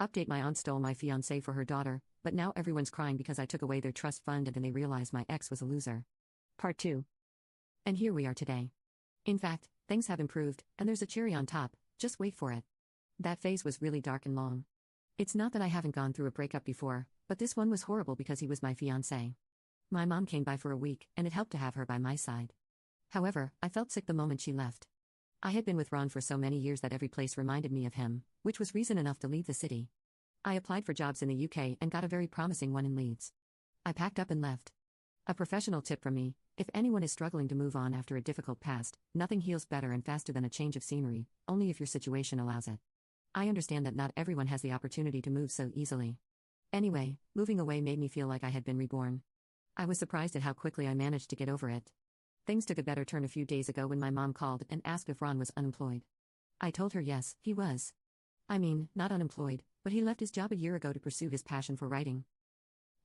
Update: my aunt stole my fiancé for her daughter, but now everyone's crying because I took away their trust fund and then they realized my ex was a loser. Part 2. And here we are today. In fact, things have improved, and there's a cherry on top, just wait for it. That phase was really dark and long. It's not that I haven't gone through a breakup before, but this one was horrible because he was my fiancé. My mom came by for a week, and it helped to have her by my side. However, I felt sick the moment she left. I had been with Ron for so many years that every place reminded me of him, which was reason enough to leave the city. I applied for jobs in the UK and got a very promising one in Leeds. I packed up and left. A professional tip from me: if anyone is struggling to move on after a difficult past, nothing heals better and faster than a change of scenery, only if your situation allows it. I understand that not everyone has the opportunity to move so easily. Anyway, moving away made me feel like I had been reborn. I was surprised at how quickly I managed to get over it. Things took a better turn a few days ago when my mom called and asked if Ron was unemployed. I told her yes, he was. I mean, not unemployed, but he left his job a year ago to pursue his passion for writing.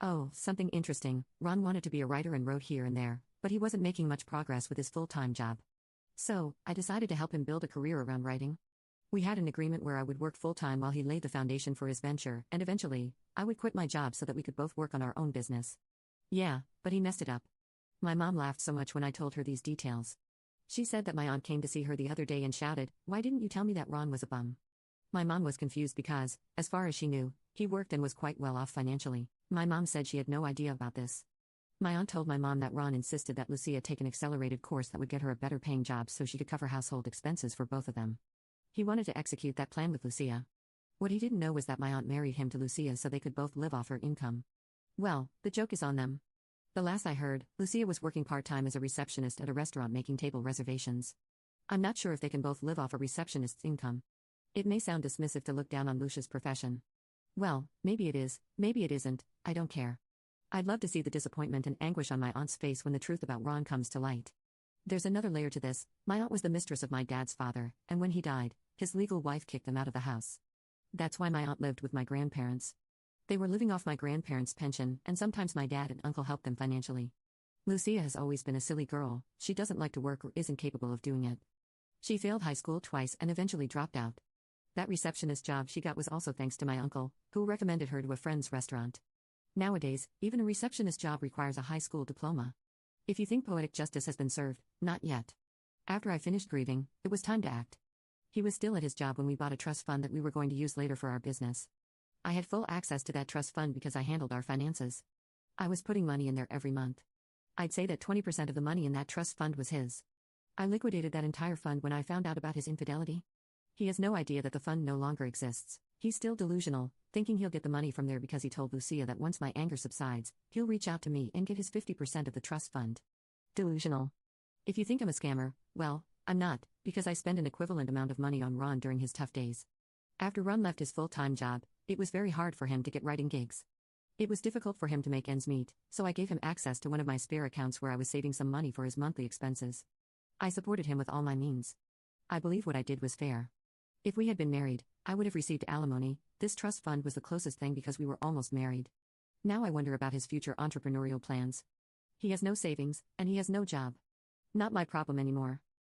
Oh, something interesting: Ron wanted to be a writer and wrote here and there, but he wasn't making much progress with his full-time job. So, I decided to help him build a career around writing. We had an agreement where I would work full-time while he laid the foundation for his venture, and eventually, I would quit my job so that we could both work on our own business. Yeah, but he messed it up. My mom laughed so much when I told her these details. She said that my aunt came to see her the other day and shouted, "Why didn't you tell me that Ron was a bum?" My mom was confused because, as far as she knew, he worked and was quite well off financially. My mom said she had no idea about this. My aunt told my mom that Ron insisted that Lucia take an accelerated course that would get her a better paying job so she could cover household expenses for both of them. He wanted to execute that plan with Lucia. What he didn't know was that my aunt married him to Lucia so they could both live off her income. Well, the joke is on them. The last I heard, Lucia was working part-time as a receptionist at a restaurant making table reservations. I'm not sure if they can both live off a receptionist's income. It may sound dismissive to look down on Lucia's profession. Well, maybe it is, maybe it isn't, I don't care. I'd love to see the disappointment and anguish on my aunt's face when the truth about Ron comes to light. There's another layer to this: my aunt was the mistress of my dad's father, and when he died, his legal wife kicked them out of the house. That's why my aunt lived with my grandparents. They were living off my grandparents' pension, and sometimes my dad and uncle helped them financially. Lucia has always been a silly girl. She doesn't like to work or isn't capable of doing it. She failed high school twice and eventually dropped out. That receptionist job she got was also thanks to my uncle, who recommended her to a friend's restaurant. Nowadays, even a receptionist job requires a high school diploma. If you think poetic justice has been served, not yet. After I finished grieving, it was time to act. He was still at his job when we bought a trust fund that we were going to use later for our business. I had full access to that trust fund because I handled our finances. I was putting money in there every month. I'd say that 20% of the money in that trust fund was his. I liquidated that entire fund when I found out about his infidelity. He has no idea that the fund no longer exists. He's still delusional, thinking he'll get the money from there because he told Lucia that once my anger subsides, he'll reach out to me and get his 50% of the trust fund. Delusional. If you think I'm a scammer, well, I'm not, because I spend an equivalent amount of money on Ron during his tough days. After Ron left his full-time job, it was very hard for him to get writing gigs. It was difficult for him to make ends meet, so I gave him access to one of my spare accounts where I was saving some money for his monthly expenses. I supported him with all my means. I believe what I did was fair. If we had been married, I would have received alimony. This trust fund was the closest thing because we were almost married. Now I wonder about his future entrepreneurial plans. He has no savings, and he has no job. Not my problem anymore.